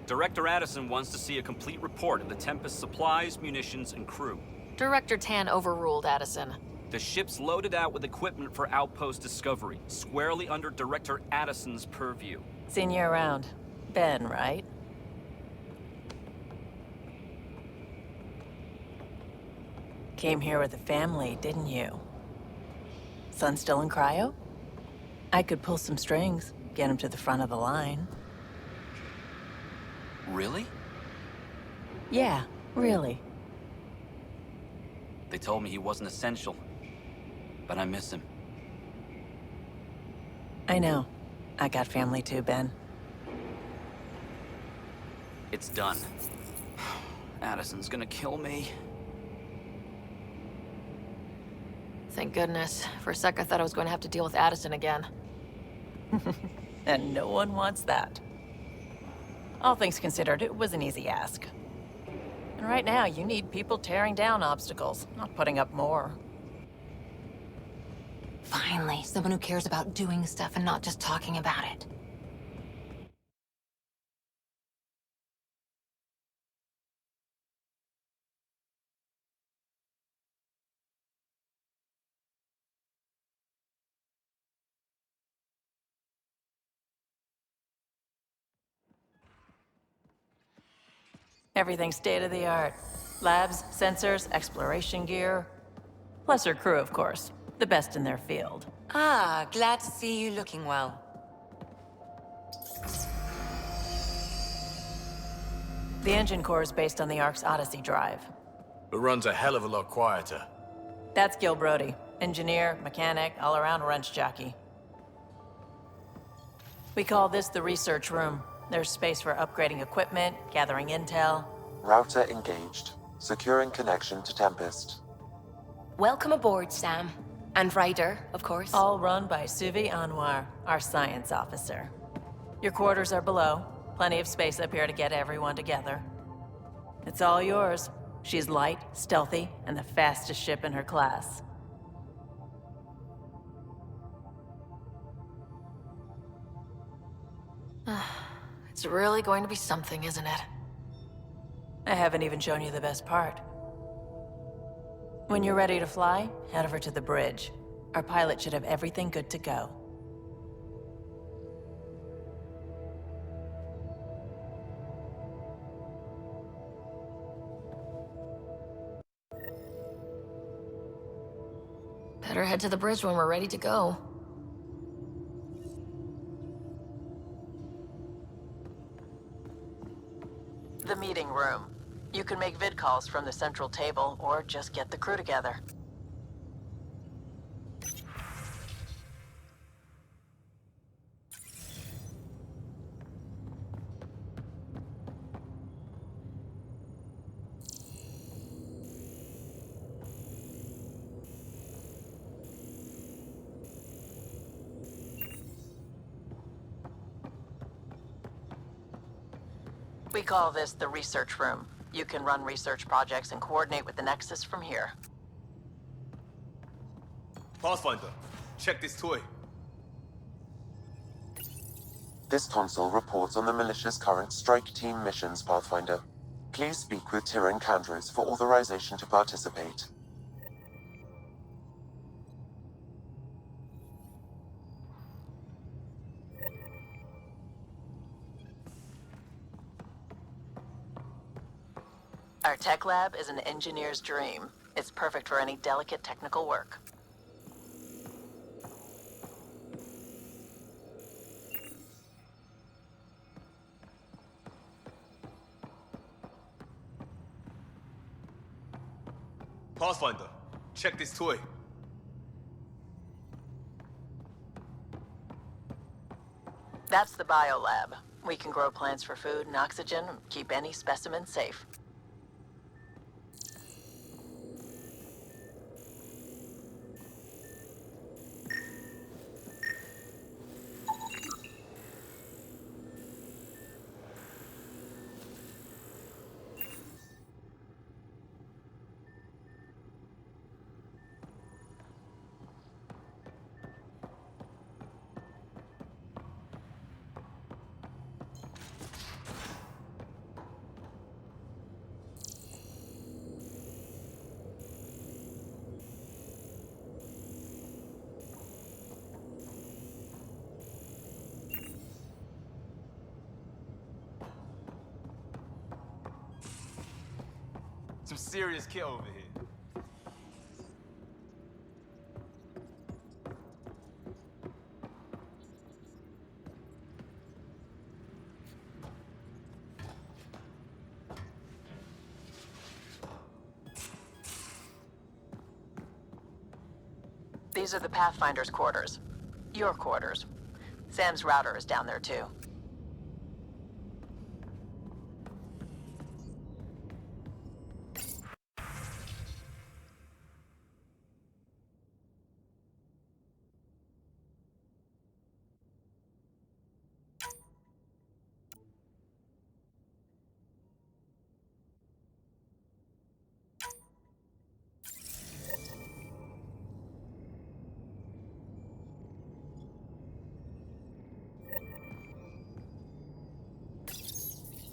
Director Addison wants to see a complete report of the Tempest's supplies, munitions, and crew. Director Tan overruled Addison. The ship's loaded out with equipment for outpost discovery, squarely under Director Addison's purview. Seen you around. Ben, right? Came here with a family, didn't you? Son still in cryo? I could pull some strings, get him to the front of the line. Really? Yeah, really. They told me he wasn't essential, but I miss him. I know. I got family too, Ben. It's done. Addison's gonna kill me. Thank goodness. For a sec, I thought I was going to have to deal with Addison again. And no one wants that. All things considered, it was an easy ask. And right now, you need people tearing down obstacles, not putting up more. Finally, someone who cares about doing stuff and not just talking about it. Everything's state-of-the-art. Labs, sensors, exploration gear. Plus her crew, of course. The best in their field. Ah, glad to see you looking well. The engine core is based on the Ark's Odyssey drive. It runs a hell of a lot quieter. That's Gil Brody. Engineer, mechanic, all-around wrench jockey. We call this the research room. There's space for upgrading equipment, gathering intel. Router engaged. Securing connection to Tempest. Welcome aboard, Sam. And Ryder, of course. All run by Suvi Anwar, our science officer. Your quarters are below. Plenty of space up here to get everyone together. It's all yours. She's light, stealthy, and the fastest ship in her class. It's really going to be something, isn't it? I haven't even shown you the best part. When you're ready to fly, head over to the bridge. Our pilot should have everything good to go. Better head to the bridge when we're ready to go. The meeting room. You can make vid calls from the central table, or just get the crew together. We call this the research room. You can run research projects and coordinate with the Nexus from here. Pathfinder, check this toy. This console reports on the militia's current strike team missions, Pathfinder. Please speak with Tyrion Candros for authorization to participate. Our tech lab is an engineer's dream. It's perfect for any delicate technical work. Pathfinder, check this toy. That's the biolab. We can grow plants for food and oxygen, keep any specimen safe. serious kid over here. These are the Pathfinder's quarters. Your quarters. Sam's router is down there too.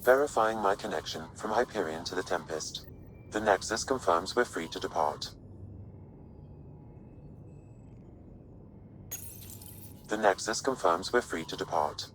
Verifying my connection from Hyperion to the Tempest. The Nexus confirms we're free to depart. The Nexus confirms we're free to depart.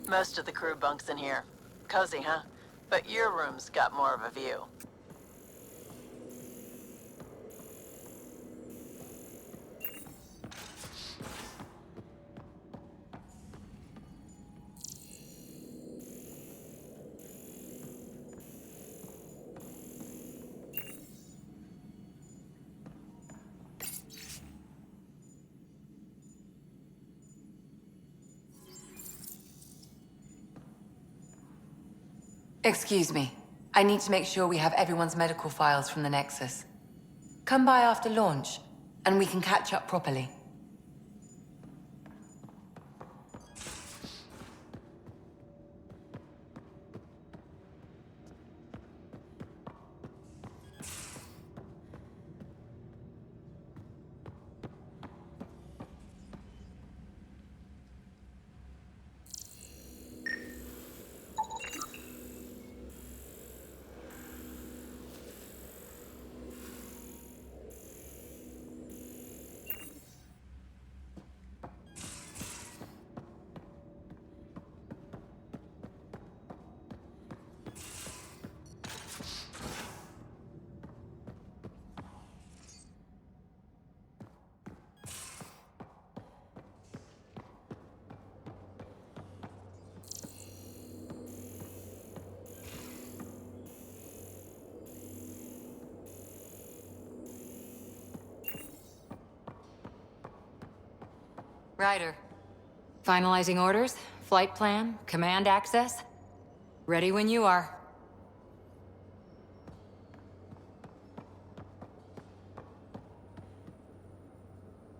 Most of the crew bunks in here. Cozy, huh? But your room's got more of a view. Excuse me. I need to make sure we have everyone's medical files from the Nexus. Come by after launch, and we can catch up properly. Ryder. Finalizing orders, flight plan, command access. Ready when you are.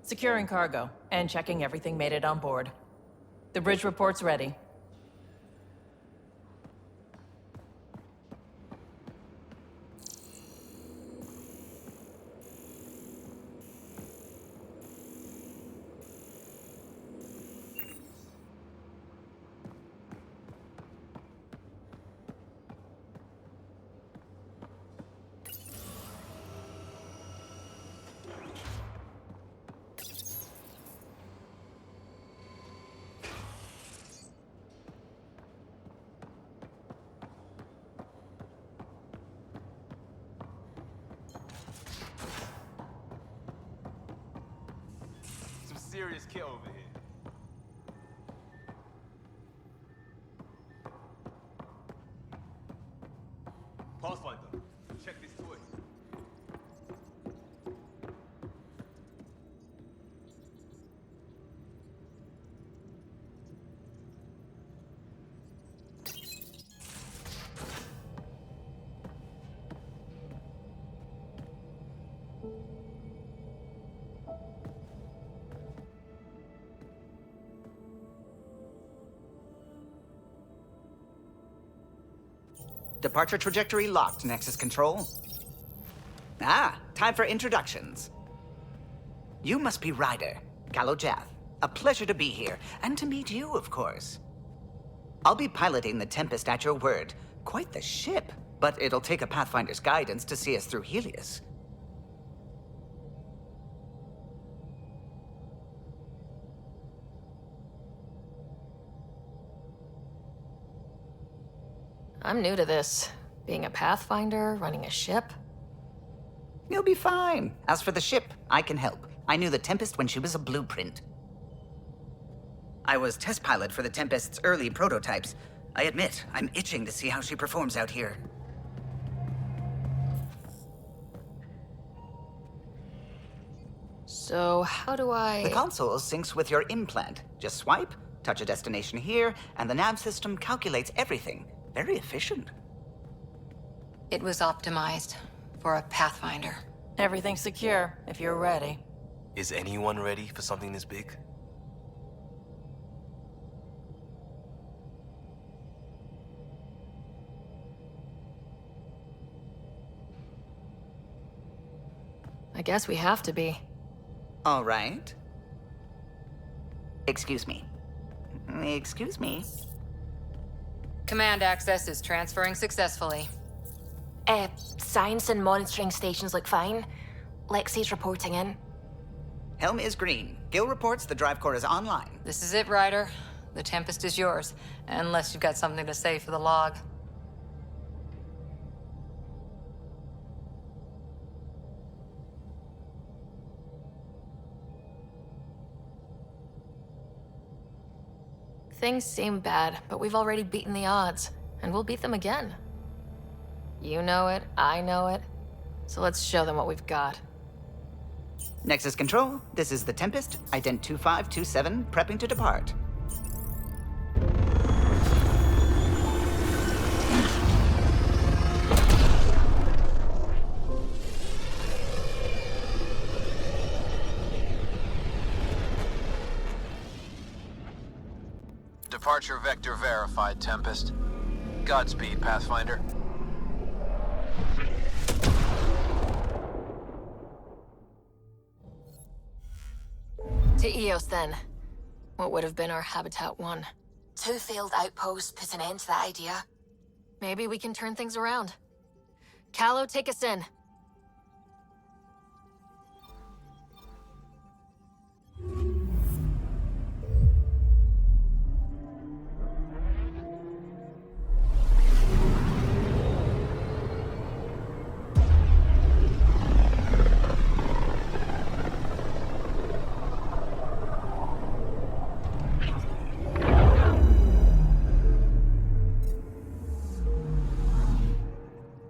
Securing cargo and checking everything made it on board. The bridge report's ready. Some serious kit over here. Pathfinder, check this toy. Departure trajectory locked, Nexus Control. Ah, time for introductions. You must be Ryder, Kalojath. A pleasure to be here, and to meet you, of course. I'll be piloting the Tempest at your word. Quite the ship, but it'll take a Pathfinder's guidance to see us through Helios. I'm new to this. Being a Pathfinder, running a ship. You'll be fine. As for the ship, I can help. I knew the Tempest when she was a blueprint. I was test pilot for the Tempest's early prototypes. I admit, I'm itching to see how she performs out here. So, how do I... The console syncs with your implant. Just swipe, touch a destination here, and the nav system calculates everything. Very efficient. It was optimized for a Pathfinder. Everything's secure, if you're ready. Is anyone ready for something this big? I guess we have to be. All right. Excuse me. Excuse me. Command access is transferring successfully. Science and monitoring stations look fine. Lexi's reporting in. Helm is green. Gil reports the drive core is online. This is it, Ryder. The Tempest is yours, unless you've got something to say for the log. Things seem bad, but we've already beaten the odds, and we'll beat them again. You know it, I know it, so let's show them what we've got. Nexus Control, this is the Tempest, ident 2527, prepping to depart. Departure vector verified, Tempest. Godspeed, Pathfinder. To Eos, then. What would have been our Habitat 1. 2 failed outposts put an end to that idea. Maybe we can turn things around. Calo, take us in.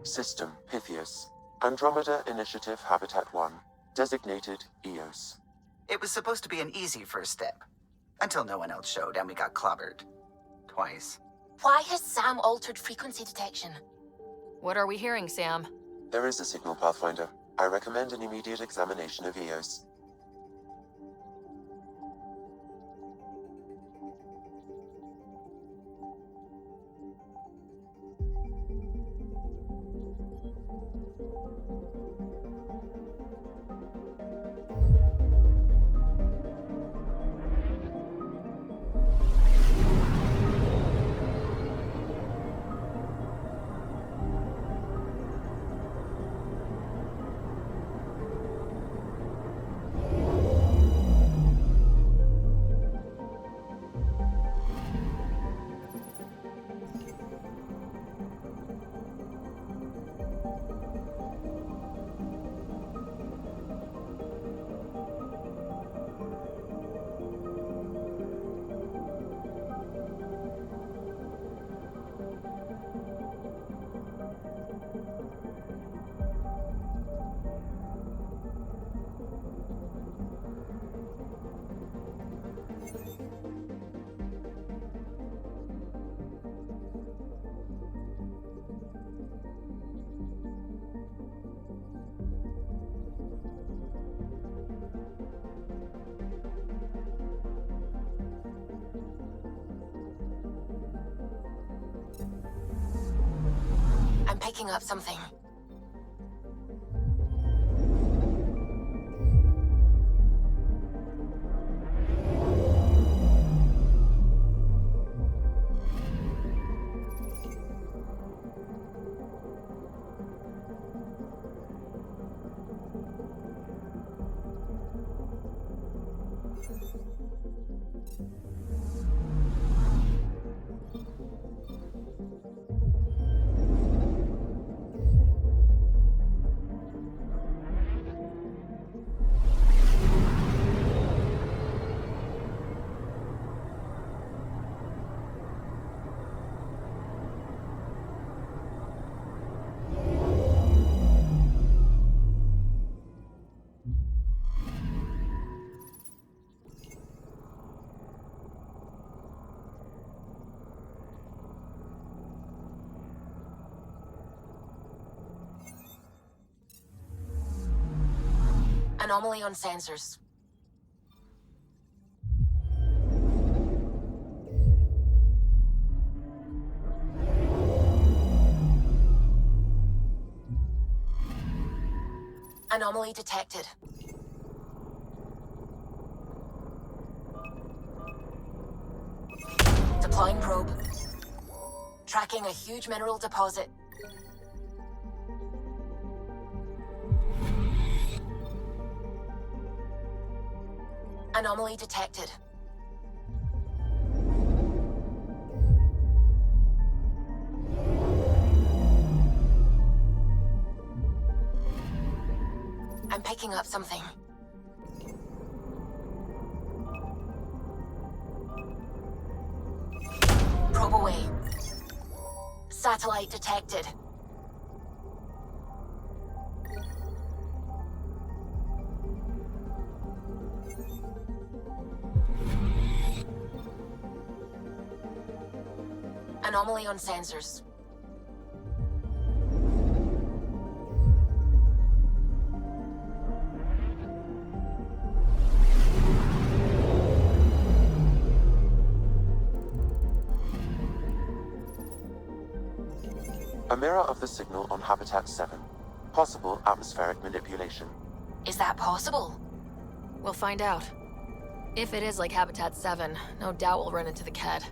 System Pythias. Andromeda Initiative Habitat 1. Designated EOS. It was supposed to be an easy first step. Until no one else showed and we got clobbered. Twice. Why has Sam altered frequency detection? What are we hearing, Sam? There is a signal, Pathfinder. I recommend an immediate examination of EOS. I'm picking up something. Anomaly on sensors. Anomaly detected. Deploying probe. Tracking a huge mineral deposit. Anomaly detected. I'm picking up something. Probe away. Satellite detected. Anomaly on sensors. A mirror of the signal on Habitat 7. Possible atmospheric manipulation. Is that possible? We'll find out. If it is like Habitat 7, no doubt we'll run into the Ked.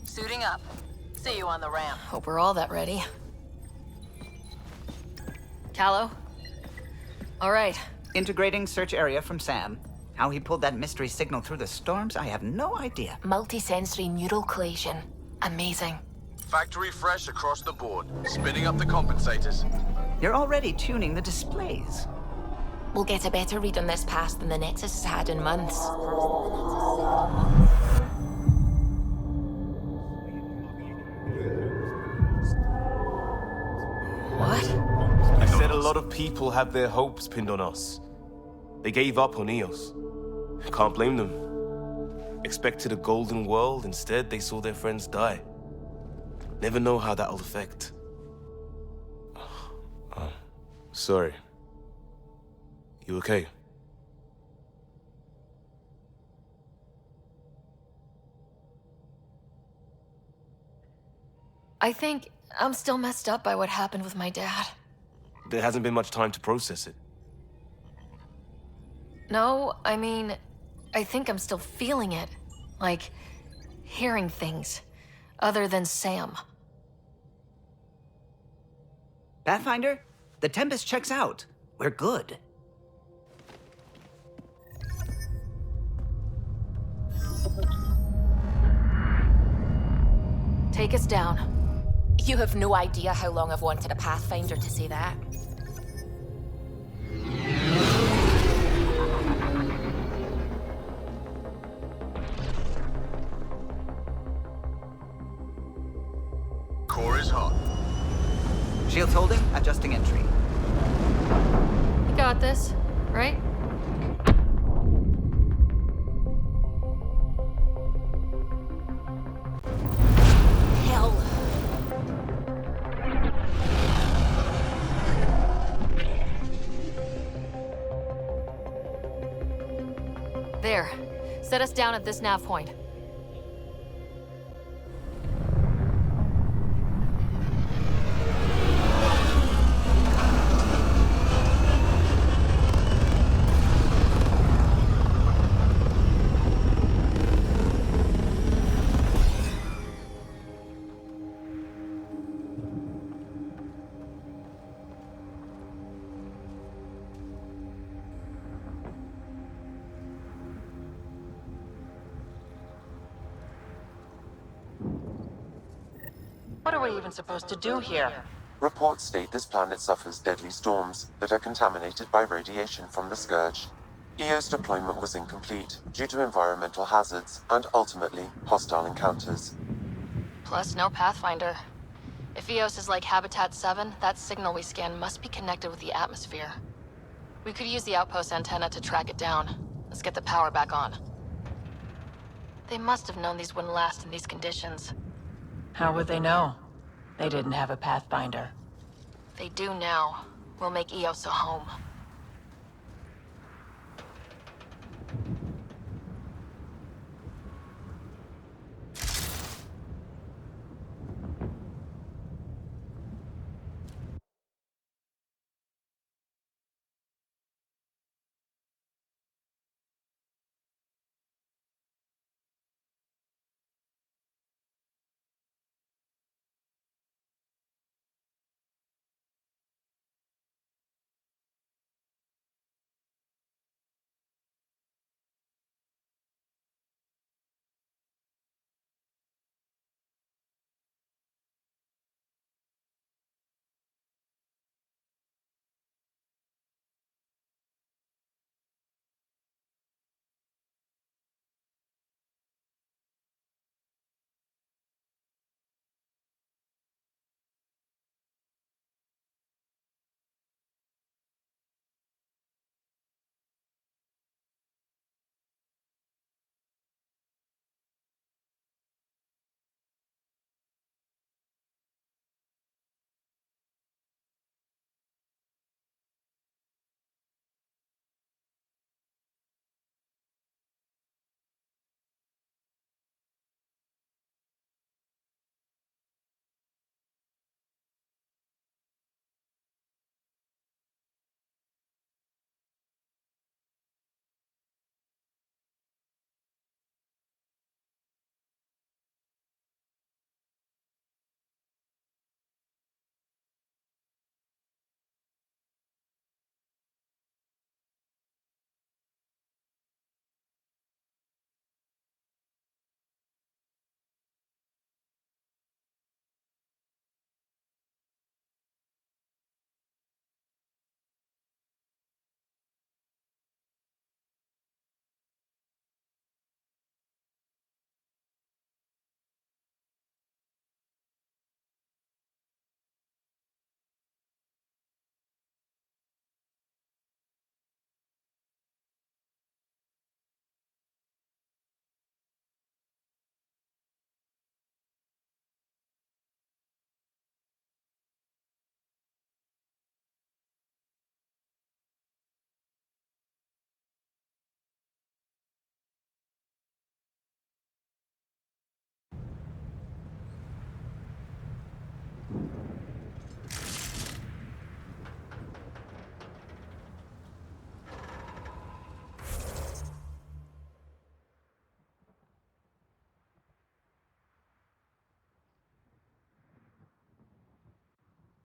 Suiting up. See you on the ramp. Hope we're all that ready. Callow? All right. Integrating search area from Sam. How he pulled that mystery signal through the storms, I have no idea. Multisensory neural collation. Amazing. Factory fresh across the board. Spinning up the compensators. You're already tuning the displays. We'll get a better read on this pass than the Nexus has had in months. What? I said a lot of people have their hopes pinned on us. They gave up on EOS. I can't blame them. Expected a golden world, instead they saw their friends die. Never know how that'll affect. Sorry. You okay? I think I'm still messed up by what happened with my dad. There hasn't been much time to process it. No, I mean, I think I'm still feeling it. Like, hearing things. Other than Sam. Pathfinder, the Tempest checks out. We're good. Take us down. You have no idea how long I've wanted a Pathfinder to say that. Core is hot. Shields holding, adjusting entry. You got this, right? Hell. There. Set us down at this nav point. What are we even supposed to do here? Reports state this planet suffers deadly storms that are contaminated by radiation from the Scourge. EO's deployment was incomplete due to environmental hazards and ultimately hostile encounters. Plus, no Pathfinder. If EOS is like Habitat 7, that signal we scan must be connected with the atmosphere. We could use the outpost antenna to track it down. Let's get the power back on. They must have known these wouldn't last in these conditions. How would they know? They didn't have a Pathfinder. They do now. We'll make EOS a home.